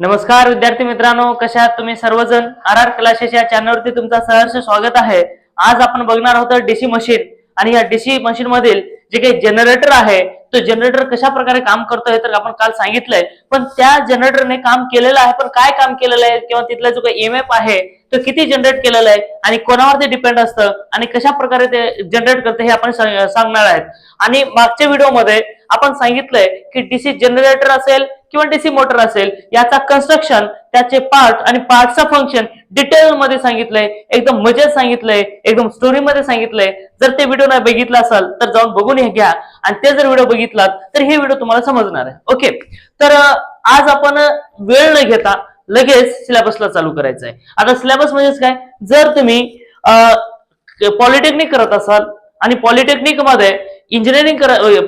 नमस्कार विद्यार्थी मित्रांनो, कशा आहात तुम्ही सर्वजण? आर क्लासेस या चॅनलवरती तुमचं सहर्ष स्वागत आहे. आज आपण बघणार आहोत डीसी मशीन आणि या डीसी मशीन मधील जे काही जनरेटर आहे तो जनरेटर कशा प्रकारे काम करतो हे तर आपण काल सांगितलंय. पण त्या जनरेटरने काम केलेलं आहे, पण काय काम केलेलं आहे किंवा तिथला जो काही ईएमएफ आहे तो किती जनरेट केलेला आहे आणि कोणावरती डिपेंड असतं आणि कशा प्रकारे ते जनरेट करते हे आपण सांगणार आहेत. आणि मागच्या व्हिडिओमध्ये आपण सांगितलंय की डीसी जनरेटर असेल किंवा डीसी मोटर असेल याचा कन्स्ट्रक्शन, त्याचे पार्ट आणि पार्टचा फंक्शन डिटेल मध्ये सांगितलंय, एकदम मजेत सांगितलंय, एकदम स्टोरी मध्ये सांगितलंय. जर ते व्हिडिओ नाही बघितला असाल तर जाऊन बघून घ्या आणि ते जर व्हिडिओ बघितलात तर हे व्हिडिओ तुम्हाला समजणार आहे. ओके, तर आज आपण वेळ न घेता लगेच सिलेबसला चालू करायचं आहे. आता सिलेबस म्हणजेच काय, जर तुम्ही पॉलिटेक्निक करत असाल आणि पॉलिटेक्निक मध्ये इंजिनिअरिंग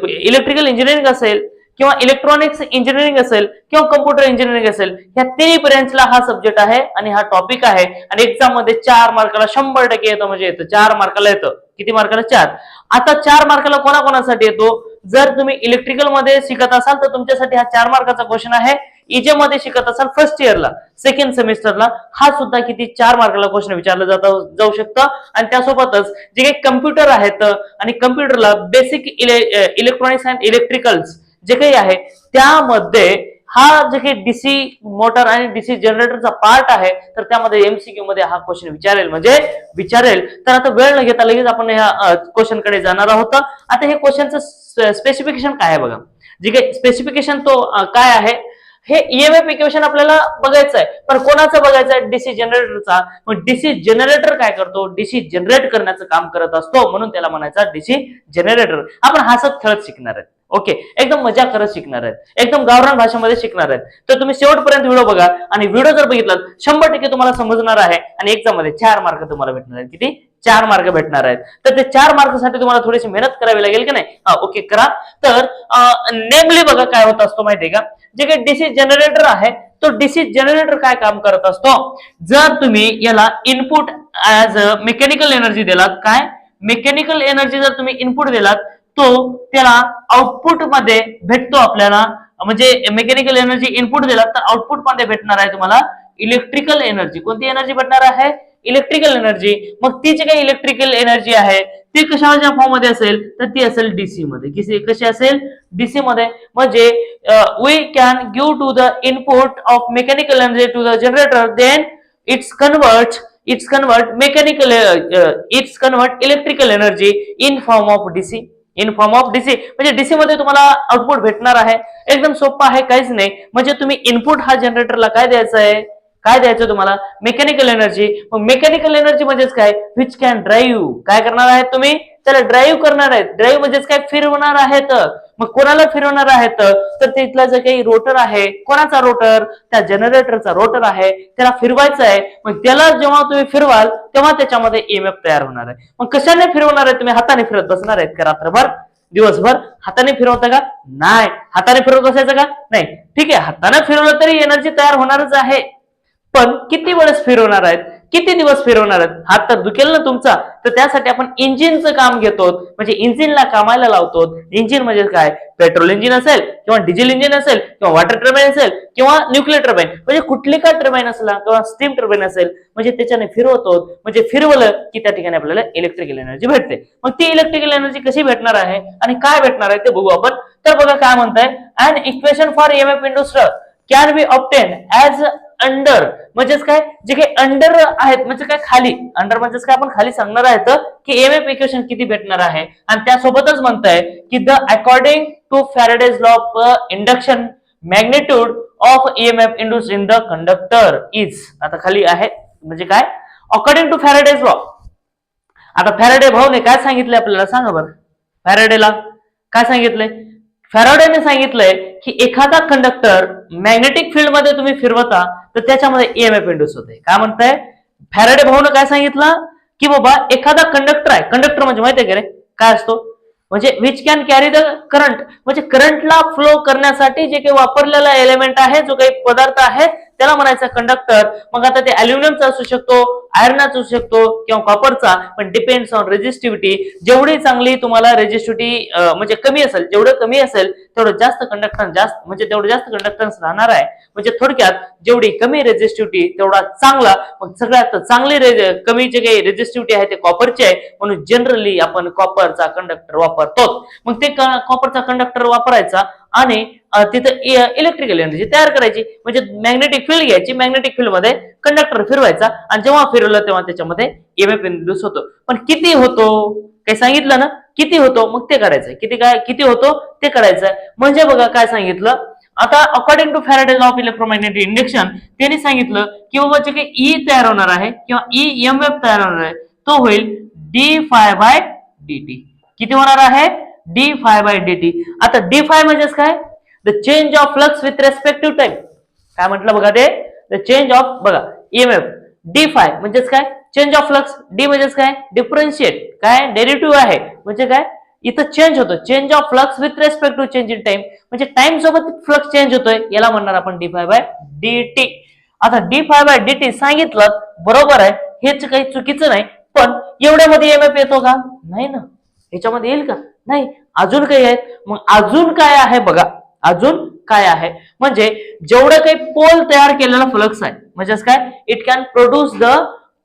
इलेक्ट्रिकल इंजिनिअरिंग असेल किंवा इलेक्ट्रॉनिक्स इंजिनिअरिंग असेल किंवा कम्प्युटर इंजिनिअरिंग असेल, या तिन्ही ब्रँचला हा सब्जेक्ट आहे आणि हा टॉपिक आहे. आणि एक्झाम मध्ये 4 मार्काला 100% येतं, म्हणजे येतं 4 मार्काला येतं. किती मार्काला? 4. आता 4 मार्काला कोणाकोणासाठी येतो? जर तुम्ही इलेक्ट्रिकल मध्ये शिकत असाल तर तुमच्यासाठी हा 4 मार्काचा क्वेश्चन आहे. इजे मध्ये शिकत असाल फर्स्ट इयरला, सेकंड सेमिस्टरला, हा सुद्धा किती 4 मार्काला क्वेश्चन विचारला जाऊ शकतं. आणि त्यासोबतच जे काही कम्प्युटर आहेत आणि कम्प्युटरला बेसिक इलेक्ट्रॉनिक्स अँड इलेक्ट्रिकल्स जे काही आहे त्यामध्ये हा जे काही डीसी मोटर आणि डीसी जनरेटरचा पार्ट आहे तर त्यामध्ये एमसीक्यू मध्ये हा क्वेश्चन विचारेल. तर आता वेळ न घेता लगेच आपण ह्या क्वेश्चन कडे जाणार आहोत. आता हे क्वेश्चनचं स्पेसिफिकेशन काय आहे बघा. जे काही स्पेसिफिकेशन तो काय आहे, हे ईएमएफ इक्वेशन आपल्याला बघायचं आहे. पण कोणाचं बघायचं आहे? डीसी जनरेटरचा. मग डीसी जनरेटर काय करतो? डीसी जनरेट करण्याचं काम करत असतो, म्हणून त्याला म्हणायचा डीसी जनरेटर. आपण हसत खेळत शिकणार आहे. ओके, एकदम मजा करत शिकणार आहेत, एकदम गावरान भाषेमध्ये शिकणार आहेत. तर तुम्ही शेवटपर्यंत व्हिडिओ बघा आणि व्हिडिओ जर बघितला 100% तुम्हाला समजणार आहे. आणि एक्झाम मध्ये 4 मार्क तुम्हाला भेटणार आहेत. किती? 4 मार्क भेटणार आहेत. तर ते 4 मार्कसाठी तुम्हाला थोडीशी मेहनत करावी लागेल की नाही? ओके, करा. तर नेमली बघा काय होत असतो माहितीये का, जे काही डीसी जनरेटर आहे तो डीसी जनरेटर काय काम करत असतो? जर तुम्ही याला इनपुट ऍज मेकॅनिकल एनर्जी दिलात, काय मेकॅनिकल एनर्जी जर तुम्ही इनपुट दिलात तो त्याला आउटपुट मध्ये भेटतो आपल्याला. म्हणजे मेकॅनिकल एनर्जी इनपुट दिला तर आउटपुट मध्ये भेटणार आहे तुम्हाला इलेक्ट्रिकल एनर्जी. कोणती एनर्जी भेटणार आहे? Electrical energy. मग ती जी काही इलेक्ट्रिकल एनर्जी आहे ती कशाच्या फॉर्म मध्ये असेल तर ती असेल डीसी मध्ये. कशी असेल? डीसी मध्ये. म्हणजे we can give to the input of mechanical energy to the generator, then it's convert electrical energy in form of DC. म्हणजे डीसी मध्ये तुम्हाला आउटपुट भेटणार आहे. एकदम सोपं आहे, काहीच नाही. म्हणजे तुम्ही इनपुट हा जनरेटरला काय द्यायचं आहे? काय द्यायचं तुम्हाला? Mechanical energy. मग मेकॅनिकल एनर्जी म्हणजेच काय? Which can drive. काय करणार आहेत तुम्ही? त्याला ड्राईव्ह करणार आहेत. ड्राईव्ह म्हणजेच काय? फिरवणार आहेत. मग कोणाला फिरवणार आहेत? तर तिथला जो काही रोटर आहे, कोणाचा रोटर? त्या जनरेटरचा रोटर आहे, त्याला फिरवायचं आहे. मग त्याला जेव्हा तुम्ही फिरवाल तेव्हा त्याच्यामध्ये ईएमएफ तयार होणार आहे. मग कशाने फिरवणार आहे तुम्ही? हाताने फिरत बसणार आहेत का रात्रभर दिवसभर? हाताने फिरवता का? नाही. हाताने फिरवत बसायचं का? नाही. ठीक आहे, हाताने फिरवलं तरी एनर्जी तयार होणारच आहे. पण किती वेळेस फिरवणार आहेत? किती दिवस फिरवणार आहेत? हात तर दुखेल ना तुमचा. तर त्यासाठी आपण इंजिनचं काम घेतो, म्हणजे इंजिनला कामाला लावतो. इंजिन म्हणजे काय? पेट्रोल इंजिन असेल किंवा डिझेल इंजिन असेल किंवा वॉटर टर्बाईन असेल किंवा न्यूक्लिअर टर्बाईन, म्हणजे कुठली का टर्बाईन असेल किंवा स्टीम टर्बाईन असेल, म्हणजे त्याच्याने फिरवतो. म्हणजे फिरवलं की त्या ठिकाणी आपल्याला इलेक्ट्रिकल एनर्जी भेटते. मग ती इलेक्ट्रिकल एनर्जी कशी भेटणार आहे आणि काय भेटणार आहे ते बघू आपण. तर बघा काय म्हणताय, an equation for EMF industry can be obtain as under. म्हणजेच काय? जे काही अंडर आहेत म्हणजे काय? खाली. अंडर म्हणजेच काय? आपण खाली सांगणार आहेत की ईएमएफ इक्वेशन किती भेटणार आहे. आणि त्यासोबतच म्हणताय की the according to Faraday's law of induction magnitude of EMF induced in the conductor is. आता खाली आहे म्हणजे काय? According to Faraday's law. आता फॅराडे भाऊने काय सांगितलंय आपल्याला सांगा बरं. फॅराडेला काय सांगितलंय? फॅराडेने सांगितलंय की एखादा कंडक्टर मॅग्नेटिक फील्ड मध्ये तुम्ही फिरवता तर त्याच्यामध्ये ईएमएफ इंड्यूस होते. काय म्हणताय? फॅराडे भाऊने काय सांगितलं की बाबा एखादा कंडक्टर आहे. कंडक्टर म्हणजे माहिती आहे का रे काय असतो? म्हणजे which can carry the current. म्हणजे करंटला फ्लो करण्यासाठी जे काही वापरलेला एलिमेंट आहे, जो काही पदार्थ आहे त्याला म्हणायचं कंडक्टर. मग आता ते अल्युमिनियमचा असू शकतो, आयर्नचा असू शकतो किंवा कॉपरचा, पण डिपेंड्स ऑन रेजिस्टिव्हिटी. जेवढी चांगली तुम्हाला रेजिस्टिव्हिटी म्हणजे कमी असेल, जेवढं कमी असेल तेवढं जास्त कंडक्टन्स म्हणजे तेवढं जास्त कंडक्टन्स राहणार आहे. म्हणजे थोडक्यात जेवढी कमी रेजिस्टिव्हिटी तेवढा चांगला. मग सगळ्यात चांगली कमी जे काही रेजिस्टिव्हिटी आहे ते कॉपरची आहे, म्हणून जनरली आपण कॉपरचा कंडक्टर वापरतो. मग ते कॉपरचा कंडक्टर वापरायचा आणि तिथं इलेक्ट्रिकल एनर्जी तयार करायची. म्हणजे मॅग्नेटिक फील्ड घ्यायची, मॅग्नेटिक फील्ड मध्ये कंडक्टर फिरवायचा आणि जेव्हा फिरवलं तेव्हा त्याच्यामध्ये ईएमएफ इंड्यूस होतो. पण किती होतो काही सांगितलं ना, किती होतो मग ते करायचंय. किती होतो ते करायचंय. म्हणजे बघा काय सांगितलं आता, according to Faraday law of electromagnetic induction, त्यांनी सांगितलं की बाबा जे काही ई तयार होणार आहे किंवा ईएमएफ तयार होणार आहे तो होईल डी फाय बाय dt. किती होणार आहे? D phi by dt. आता डी फाय म्हणजेच काय? The change of flux with respect to time. काय म्हटलं बघा ते? द चेंज ऑफ बघा ईएमएफ. डी फाय म्हणजेच काय? Change of flux. डी म्हणजेच काय? डिफरन्शिएट. काय? डेरिव्हेटिव्ह आहे. म्हणजे काय? इथं चेंज होतो, change of flux with respect to change in time. म्हणजे टाइम सोबत फ्लक्स चेंज होतोय, याला म्हणणार आपण डी फाय बाय dt. आता डी फाय बाय dt सांगितलं बरोबर आहे, हेच काही चुकीचं नाही. पण एवढ्यामध्ये ईएमएफ येतो का? नाही ना. ह्याच्यामध्ये येईल का? नाही. अजून काही आहेत. मग अजून काय आहे बघा, अजून काय आहे म्हणजे जेवढं काही पोल तयार केलेला फ्लक्स आहे, म्हणजेच काय? It can produce the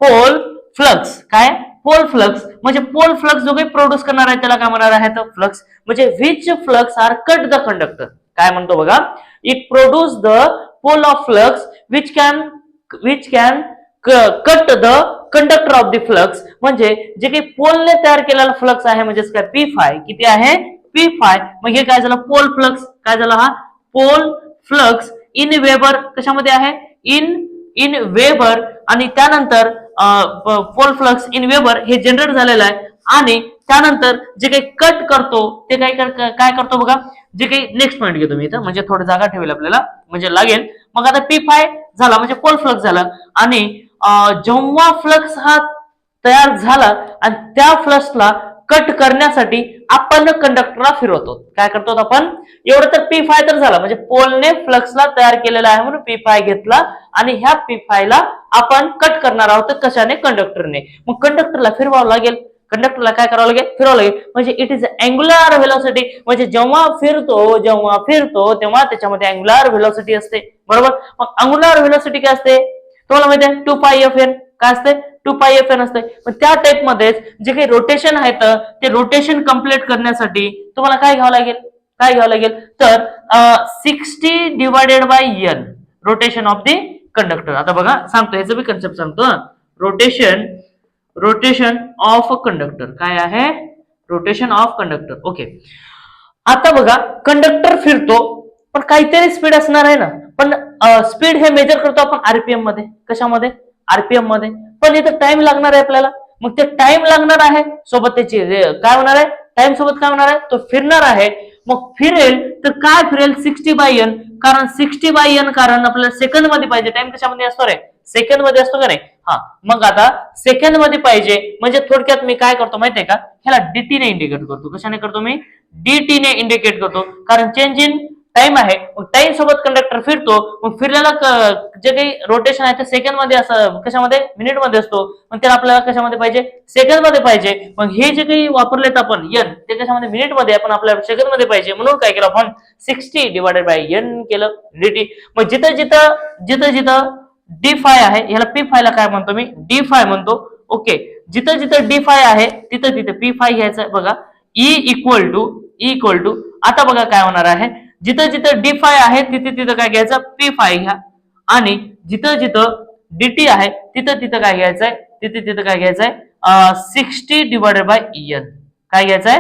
pole flux. काय? Pole flux. म्हणजे पोल फ्लक्स जो काही प्रोड्यूस करणार आहे त्याला काय म्हणणार आहे तर फ्लक्स. म्हणजे which flux are cut the conductor. काय म्हणतो बघा, it produce the pole of flux which can cut the conductor of the flux. म्हणजे जे काही पोलने तयार केलेला फ्लक्स आहे म्हणजेच काय? P phi. किती आहे? P phi. मग हे काय झालं? Pole flux. काय झालं? हा पोल फ्लक्स इन वेबर. कशामध्ये आहे? In weber. आणि त्यानंतर पोल फ्लक्स इन वेबर हे जनरेट झालेलं आहे. आणि त्यानंतर जे काही कट करतो ते काय करतो बघा, जे काही नेक्स्ट पॉईंट घेतो मी इथं, म्हणजे थोडी जागा ठेवेल आपल्याला म्हणजे लागेल. मग आता पी फाय झाला म्हणजे पोल फ्लक्स झाला. आणि जेव्हा फ्लक्स हा तयार झाला आणि त्या फ्लक्सला कट करण्यासाठी आपण कंडक्टरला फिरवतो. काय करतो आपण? एवढं तर पी फाय तर झाला, म्हणजे पोलने फ्लक्सला तयार केलेला आहे म्हणून पी फाय घेतला आणि ह्या पी फायला आपण कट करणार आहोत. कशाने? कंडक्टरने. मग कंडक्टरला फिरवावं लागेल. कंडक्टरला काय करावं लागेल? फिरवावं लागेल. म्हणजे इट इज अँग्युलर व्हेलॉसिटी. म्हणजे जेव्हा फिरतो तेव्हा त्याच्यामध्ये अँग्युलर व्हेलॉसिटी असते. बरोबर. मग अँग्युलर व्हेलॉसिटी काय असते तुम्हाला माहिती आहे? 2 पाय एफ एन. काय असते? 2 पाय एफ एन असते. पण त्या टाइप मध्येच जे काही रोटेशन आहेत ते रोटेशन कंप्लीट करण्यासाठी तुम्हाला काय घ्यावं लागेल? तर 60 divided by N rotation of the conductor. आता बघा सांगतो, ह्याचं बी कन्सेप्ट सांगतो. Rotation of conductor. काय आहे? Rotation of conductor. ओके. आता बघा कंडक्टर फिरतो पण काहीतरी स्पीड असणार आहे ना. पण स्पीड हे मेजर करतो आपण आरपीएम मध्ये. कशामध्ये? आरपीएम मध्ये. पण इथं टाइम लागणार आहे आपल्याला. मग ते टाइम लागणार आहे सोबत त्याची काय होणार आहे? टाइम सोबत काय होणार आहे? तो फिरणार आहे. मग फिरेल तर काय फिरेल? 60 बाय एन. कारण 60 बाय एन कारण आपल्याला सेकंद मध्ये पाहिजे. टाइम कशामध्ये असतो रे? सेकंद मध्ये असतो का नाही? हा. मग आता सेकंद मध्ये पाहिजे म्हणजे थोडक्यात मी काय करतो माहितीये का? ह्याला डीटी ने इंडिकेट करतो. कशाने करतो मी? डीटी ने इंडिकेट करतो. कारण चेंज इन टाइम आहे. मग टाइम सोबत कंडक्टर फिरतो. मग फिरलेला जे काही रोटेशन आहे ते सेकंड मध्ये असं कशामध्ये? मिनिट मध्ये असतो. मग त्याला आपल्याला कशामध्ये पाहिजे? सेकंड मध्ये पाहिजे. मग हे जे काही वापरलेत आपण एन ते कशामध्ये? मिनिट मध्ये. आपण आपल्याला सेकंड मध्ये पाहिजे म्हणून काय केलं आपण? 60 डिवायडेड बाय एन केलं डीटी. मग जिथं डी फाय आहे ह्याला पी फाय ला काय म्हणतो मी? डी फाय म्हणतो. ओके. जिथं डी फाय आहे तिथं पी फाय घ्यायचं आहे. बघा ई इक्वल टू आता बघा काय होणार आहे? जिथं डी फाय आहे तिथं काय घ्यायचं? पी फाय घ्या. आणि जिथं डीटी आहे तिथं काय घ्यायचंय? तिथं काय घ्यायचंय? 60 डिवायडेड बाय एन. काय घ्यायचंय?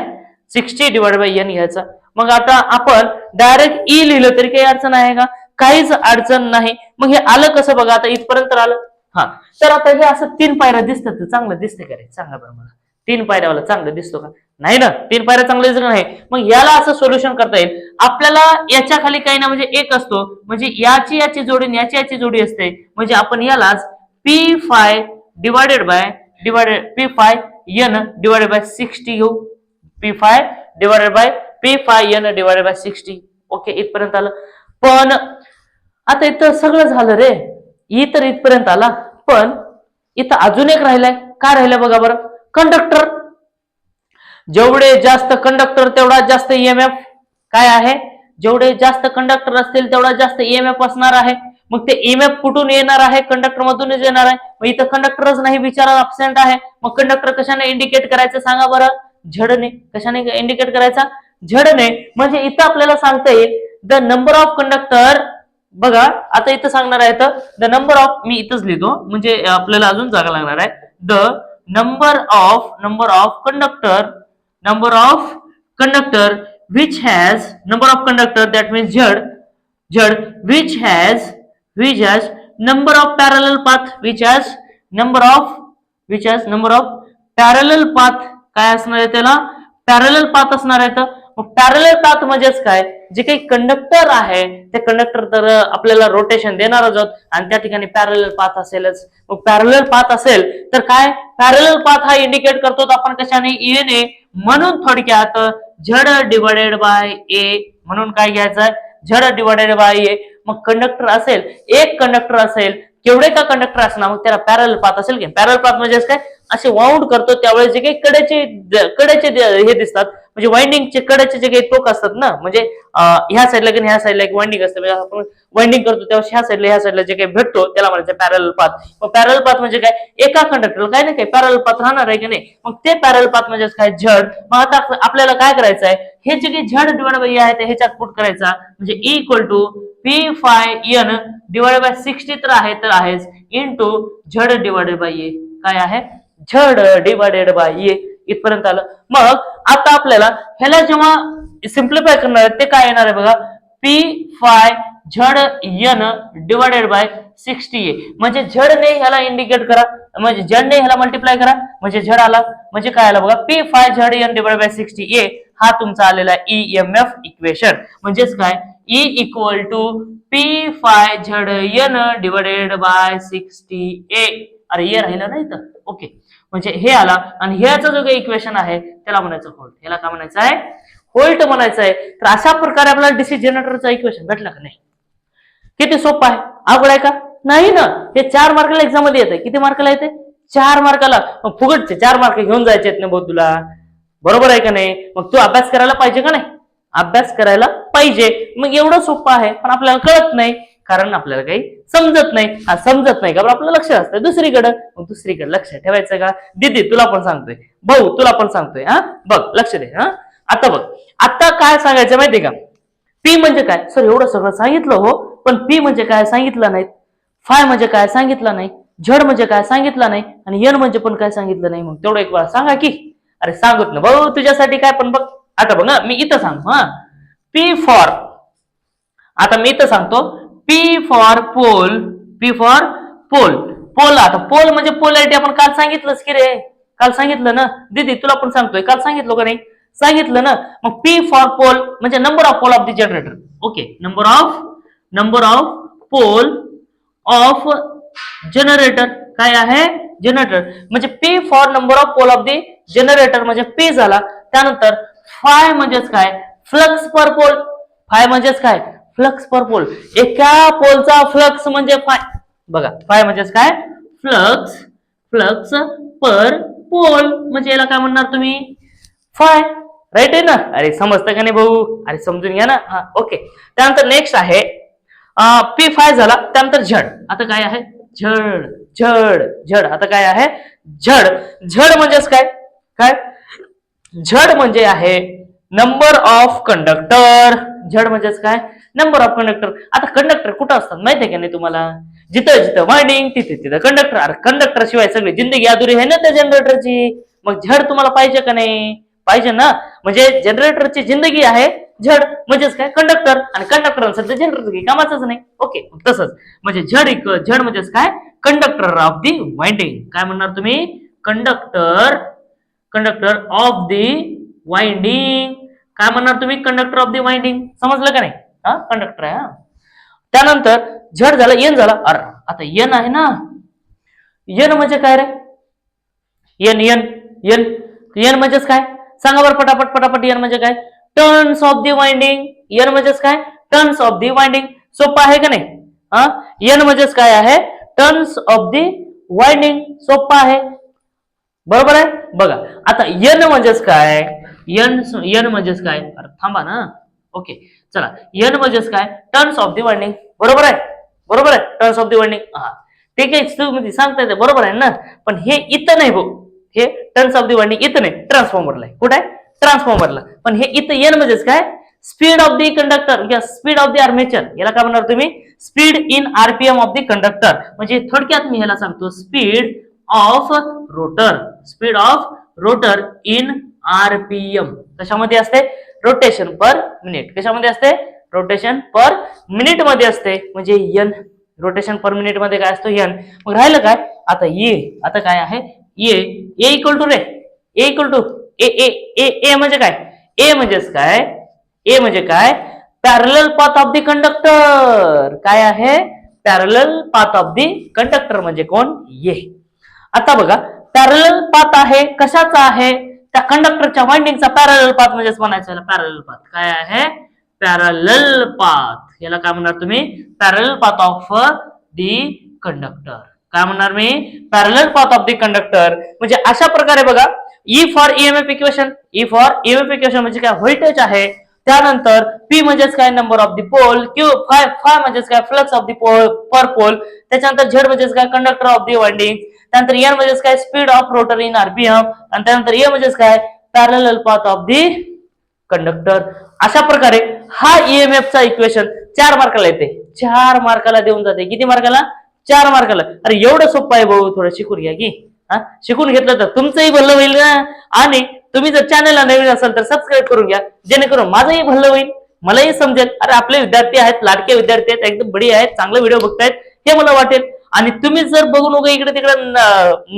60 डिवायडेड बाय एन घ्यायचा. मग आता आपण डायरेक्ट ई लिहिलं तरी काही अडचण आहे का? काहीच अडचण नाही. मग हे आलं कसं बघा, आता इथपर्यंत आलं. हा. तर आता हे असं 3 पायऱ्या दिसतात. चांगलं दिसतंय का रे? सांगा बरं मला. 3 पायऱ्यावाला चांगलं दिसतो का? नाही ना. 3 पायऱ्या चांगलं दिसत नाही. मग याला असं सोल्युशन करता येईल आपल्याला. याच्या खाली काही ना म्हणजे एक असतो, म्हणजे याची जोडी आणि याची जोडी असते. म्हणजे आपण यालाच P phi P phi N divided by 60 घेऊ. P phi divided by P phi N divided by 60. Okay. इथपर्यंत आलं. पण आता इथं सगळं झालं रे. ई तर इथपर्यंत आला, पण इथं अजून एक राहिलाय. काय राहिलंय बघा बरं, कंडक्टर. जेवढे जास्त कंडक्टर तेवढा जास्त ईएमएफ. काय आहे, जेवढे जास्त कंडक्टर असतील तेवढा जास्त ईएमएफ असणार आहे. मग ते ईएमएफ कुठून येणार आहे, कंडक्टर मधूनच येणार आहे. मग इथं कंडक्टरच नाही बिचारा अब्सेंट आहे. मग कंडक्टर कशाने इंडिकेट करायचं सांगा बरं, झडने. कशाने इंडिकेट करायचा, झडने. म्हणजे इथं आपल्याला सांगता येईल द नंबर ऑफ कंडक्टर. बघा आता इथं सांगणार आहे तर द नंबर ऑफ, मी इथंच लिहितो म्हणजे आपल्याला अजून जागा लागणार आहे. The number of conductor, number of conductor which has number of conductor, that means z which has number of parallel path, which has number of parallel path. काय असणार आहे त्याला, पॅरलल पाथ असणार आहे. तर मग पॅरलल पाथ म्हणजेच काय, जे काही कंडक्टर आहे ते कंडक्टर तर आपल्याला रोटेशन देणारच आहोत आणि त्या ठिकाणी पॅरलल पाथ असेलच. मग पॅरलल पाथ असेल तर काय, पॅरलल पाथ हा इंडिकेट करतो आपण कशाने, ए ने. म्हणून थोडक्यात झड डिवायडेड बाय ए. म्हणून काय घ्यायचं, झड डिवायडेड बाय ए. मग कंडक्टर असेल, एक कंडक्टर असेल, केवढे का कंडक्टर असणार, मग त्याला पॅरलल पाथ असेल की. पॅरलल पाथ म्हणजे काय, असे वाउंड करतो त्यावेळेस जे काही कडेचे हे दिसतात, म्हणजे वाइंडिंगचे कडेचे जे काही टोक असतात ना, म्हणजे ह्या साईडला की ह्या साईडला एक वाइंडिंग असते, म्हणजे आपण वाइंडिंग करतो तेव्हा ह्या साईडला जे काही भेटतो त्याला म्हणायचं पॅरलल पाथ. मग पॅरलल पाथ म्हणजे काय, एका कंडक्टरला काय नाही काय पॅरलल पाथ राहणार आहे की नाही. मग ते पॅरलल पाथ म्हणजे काय, झड. मग आता आपल्याला काय करायचं आहे, हे जे काही झड डिवाइड बाय आहे ते ह्याच्यात पुट करायचा, म्हणजे E equal to P phi N divide by 60 तर आहेच into Z divided by A. काय आहे, झड डिवाइडेड बाय ए. इथपर्यंत आलं. मग आता आपल्याला ह्याला जेव्हा सिम्प्लिफाय करणार आहे ते काय येणार आहे बघा, P phi Z N divided by 60 ए. म्हणजे झडने ह्याला इंडिकेट करा, म्हणजे झडने ह्याला मल्टिप्लाय करा, म्हणजे झड आला. म्हणजे काय आला बघा, P phi Z N divided by 60 A. हा तुमचा आलेला ईएमएफ इक्वेशन. म्हणजेच काय, E equal to P phi Z N divided by 60 A. अरे ए राहिलं ना इथं, ओके. म्हणजे हे आला. आणि ह्याचं जो काही इक्वेशन आहे त्याला म्हणायचं व्होल्ट. ह्याला काय म्हणायचं आहे, व्होल्ट म्हणायचं आहे. तर अशा प्रकारे आपल्याला डीसी जनरेटरचा इक्वेशन भेटला का नाही. किती सोपं आहे, अवघड आहे का, नाही ना. हे 4 मार्काला एक्झाम मध्ये येते. किती मार्काला येते, 4 मार्काला. मग फुकटचे 4 मार्क घेऊन जायचे आहेत ना भाऊ तुला, बरोबर आहे का नाही. मग तू अभ्यास करायला पाहिजे का नाही, अभ्यास करायला पाहिजे. मग एवढं सोपं आहे पण आपल्याला कळत नाही, कारण आपल्याला काही समजत नाही. हा समजत नाही का, आपलं लक्ष असतं दुसरीकडे. मग दुसरीकडे लक्ष ठेवायचं का, दीदी तुला पण सांगतोय, भाऊ तुला पण सांगतोय. हा बघ, लक्ष दे. हा आता बघ, आता काय सांगायचं माहितीये का, पी म्हणजे काय. सर एवढं सगळं सांगितलं हो, पण पी म्हणजे काय सांगितलं नाही, फाय म्हणजे काय सांगितलं नाही, झड म्हणजे काय सांगितलं नाही, आणि एन म्हणजे पण काय सांगितलं नाही. मग तेवढं एक वेळा सांगा की. अरे सांगत ना भाऊ तुझ्यासाठी काय पण. बघ आता बघ ना, मी इथं सांगतो. हा पी फॉर, आता मी इथं सांगतो P for pole. P for pole. Pole, आता पोल म्हणजे पोलॅरिटी आपण काल सांगितलंच की रे, काल सांगितलं ना. दीदी तुला पण सांगतोय, काल सांगितलं का नाही, सांगितलं ना. मग पी फॉर पोल म्हणजे number of pole of the generator. Okay, number of pole of generator. काय आहे, जनरेटर. म्हणजे P for number of pole of the generator म्हणजे पी झाला. त्यानंतर फाय म्हणजेच काय, फ्लक्स पर पोल. फाय म्हणजेच काय, फ्लक्स पर पोल. एका पोलचा फ्लक्स म्हणजे फाय. बघा फाय म्हणजेच काय, फ्लक्स पर पोल. म्हणजे याला काय म्हणणार तुम्ही, फाय. राईट आहे ना. अरे समजतं का नाही भाऊ, अरे समजून घ्या ना. हा ओके. त्यानंतर नेक्स्ट आहे पी फाय झाला. त्यानंतर झड. आता काय आहे, झड. आता काय आहे, झड म्हणजेच काय, झड म्हणजे आहे नंबर ऑफ कंडक्टर. झड म्हणजेच काय, नंबर ऑफ कंडक्टर. आता कंडक्टर कुठं असतात माहितीये का नाही तुम्हाला, जिथं वाइंडिंग तिथे कंडक्टर. अरे कंडक्टर शिवाय सगळी जिंदगी अधुरी आहे ना त्या जनरेटरची. मग झड तुम्हाला पाहिजे का नाही, पाहिजे ना. म्हणजे जनरेटरची जिंदगी आहे झड म्हणजेच काय, कंडक्टर. आणि कंडक्टर सध्या जनरेटर काही कामाचंच नाही. ओके, तसंच म्हणजे झड म्हणजेच काय, कंडक्टर ऑफ दी वाइंडिंग. काय म्हणणार तुम्ही, कंडक्टर ऑफ दी वाइंडिंग. काय म्हणणार तुम्ही, कंडक्टर ऑफ दी वाइंडिंग. समजलं का नाही, हा कंडक्टर आहे. हा त्यानंतर झड झाला, एन झाला. अरे आता एन आहे ना, एन म्हणजे काय रे, एन म्हणजेच काय सांगा बरं पटापट. एन म्हणजे काय, turns of the winding. N म्हणजेच काय, टर्न्स ऑफ दी वाइंडिंग. सोपं आहे का नाही. हा एन म्हणजेच काय आहे, टर्न्स ऑफ दी वाइंडिंग. सोपं आहे, बरोबर आहे. बघा आता एन म्हणजेच काय, एन म्हणजेच काय, अरे थांबा ना. ओके चला, एन म्हणजेच काय, टर्न्स ऑफ दी वाइंडिंग. बरोबर आहे, बरोबर आहे, टर्न्स ऑफ दी वाइंडिंग. हा ते काही तुम्ही सांगता येते, बरोबर आहे ना. पण हे इथं नाही भाऊ, हे टर्न्स ऑफ दी वाइंडिंग इथं नाही, ट्रान्सफॉर्मरला आहे. कुठे आहे, ट्रान्सफॉर्मरला. पण हे इथं एन म्हणजेच काय, स्पीड ऑफ दी कंडक्टर किंवा स्पीड ऑफ दी आर्मेचर. याला काय म्हणणार तुम्ही, speed in RPM of the conductor. म्हणजे थोडक्यात मी ह्याला सांगतो speed of rotor, speed of rotor in RPM. कशामध्ये असते, रोटेशन पर मिनिट. कशामध्ये असते, रोटेशन पर मिनिट मध्ये असते. म्हणजे एन, रोटेशन पर मिनिट मध्ये काय असतो, एन. मग राहिलं काय आता ए, आता काय आहे ए इक्वल टू रे, A equal to A A A A म्हणजे काय, ए म्हणजेच काय, ए म्हणजे काय, parallel path of the conductor. काय आहे, parallel path of the conductor म्हणजे कोण, ए. आता बघा पॅरलल पाथ आहे, कशाचा आहे, त्या कंडक्टरच्या वाइंडिंगचा पॅरलल पाथ म्हणजेच म्हणायचं पॅरलल पाथ. काय आहे, पॅरलल पाथ. याला काय म्हणणार तुम्ही, parallel path of the conductor. काय म्हणणार मी, parallel path of the conductor. म्हणजे अशा प्रकारे बघा, E for EMF equation, E for EMF equation म्हणजे काय, व्होल्टेज आहे. त्यानंतर पी म्हणजेच काय, number of the pole. Q phi म्हणजेच काय, flux of the pole per pole. त्याच्यानंतर झेड म्हणजेच काय, कंडक्टर ऑफ दी वाइंडिंग. त्यानंतर एन म्हणजेच काय, speed of rotor in RPM. आणि त्यानंतर ए म्हणजेच काय, parallel path of the conductor. अशा प्रकारे हा ईएमएफ चा इक्वेशन 4 मार्काला येते, 4 मार्काला देऊन जाते. किती मार्काला, 4 मार्काला. अरे एवढं सोपं आहे भाऊ, थोडं शिकून घ्या की. शिकून घेतलं तर तुमचंही भलं होईल ना. आणि तुम्ही जर चॅनलला नवीन असाल तर सबस्क्राईब करून घ्या, जेणेकरून माझंही भलं होईल, मलाही समजेल. अरे आपले विद्यार्थी आहेत, लाडके विद्यार्थी आहेत, एकदम बढी आहेत, चांगले व्हिडिओ बघतायत हे मला वाटेल. आणि तुम्ही जर बघून उगा इकडे तिकडे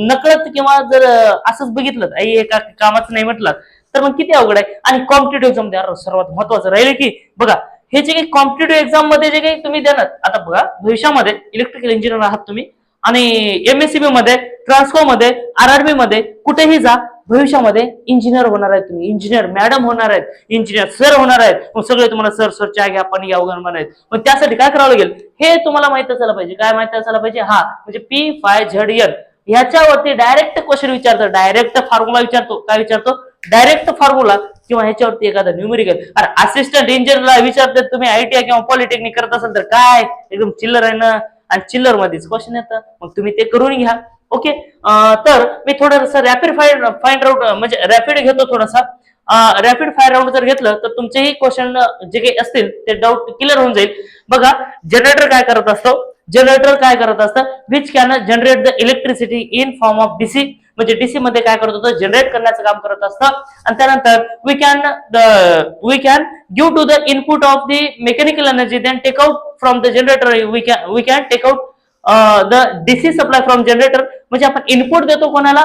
नकळत किंवा जर असंच बघितलं, आई एका कामाचं नाही म्हटलं, तर मग किती अवघड आहे. आणि कॉम्पिटेटिव्ह एक्झाम द्या, सर्वात महत्वाचं राहील की बघा, हे जे काही कॉम्पिटेटिव्ह एक्झाम मध्ये जे काही तुम्ही देणार, आता बघा भविष्यामध्ये इलेक्ट्रिकल इंजिनियर आहात तुम्ही, आणि एमएससीबी मध्ये, ट्रान्सको मध्ये, आरआरबी मध्ये, कुठेही जा, भविष्यामध्ये इंजिनियर होणार आहेत तुम्ही, इंजिनियर मॅडम होणार आहेत, इंजिनियर सर होणार आहेत. मग सगळे तुम्हाला सर सर चहा घ्या, पाणी घ्या वगैरे म्हणायत. मग त्यासाठी काय करावं लागेल, हे तुम्हाला माहित असायला पाहिजे. काय माहित असायला पाहिजे, हा म्हणजे पी फाय झेड एन ह्याच्यावरती डायरेक्ट क्वेश्चन विचारतो, डायरेक्ट फॉर्म्युला विचारतो. काय विचारतो, डायरेक्ट फॉर्म्युला, किंवा ह्याच्यावरती एखादा न्यूमेरिकल. अरे असिस्टंट इंजिनियरला विचारतात तुम्ही, आयटीआय किंवा पॉलिटेक्निक करत असाल तर काय एकदम चिल्लर आहे ना, आणि चिल्लर मध्येच क्वेश्चन येतं, मग तुम्ही ते करून घ्या. ओके, तर मी थोडंसं रॅपिड फाइंड आउट म्हणजे रॅपिड घेतो थोडासा. रॅपिड फायर राऊंड जर घेतलं तर तुमचेही क्वेश्चन जे काही असतील ते डाऊट क्लिअर होऊन जाईल. बघा जनरेटर काय करत असतो, जनरेटर काय करत असतं, which can generate the electricity in form of DC. म्हणजे डीसी मध्ये काय करत होतं, जनरेट करण्याचं काम करत असतं. आणि त्यानंतर we can give to the input of the mechanical energy, then take out from the generator. We can take out the DC supply from generator. म्हणजे आपण इनपुट देतो कोणाला,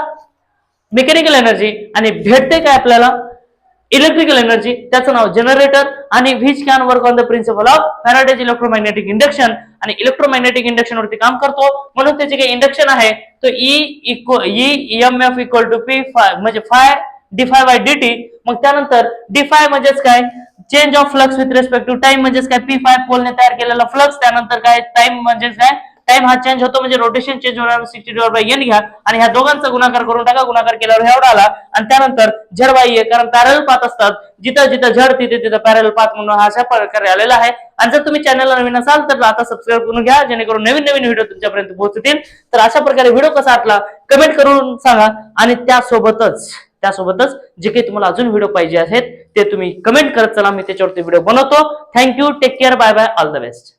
मेकॅनिकल एनर्जी, आणि भेटते काय आपल्याला, इलेक्ट्रिकल एनर्जी, त्याचं नाव जनरेटर. आणि which can work on the principle of Faraday's electromagnetic induction. आणि इलेक्ट्रोमॅग्नेटिक इंडक्शन वरती काम करतो. म्हणून त्याचे काही इंडक्शन आहे तो EMF इक्वल टू P म्हणजे फाय d5 बाय dt. मग त्यानंतर d5 म्हणजेच काय, change of flux with respect to time, म्हणजेच काय P5 पोलने तयार केलेला फ्लक्स. त्यानंतर काय, टाइम म्हणजेच काय, टाइम हा चेंज होतो म्हणजे रोटेशन चेंज होणार, 60/n घ्या आणि ह्या दोघांचा गुणाकार करून टाका. गुणाकार केल्यावर एवढा आला. आणि त्यानंतर झड बाई आहे, कारण पॅरल पाथ असतात, जिथं जिथं झड तिथे तिथं पॅरल पाथ म्हणून हा अशा प्रकारे आलेला आहे. आणि जर तुम्ही चॅनलला नवीन असाल तर आता सबस्क्राईब करून घ्या, जेणेकरून नवीन नवीन व्हिडिओ तुमच्यापर्यंत पोहोचतील. तर अशा प्रकारे व्हिडिओ कसा वाटला कमेंट करून सांगा. आणि त्यासोबतच जे काही तुम्हाला अजून व्हिडिओ पाहिजे आहेत ते तुम्ही कमेंट करत चला, मी त्याच्यावरती व्हिडिओ बनवतो. Thank you, take care, bye bye, all the best.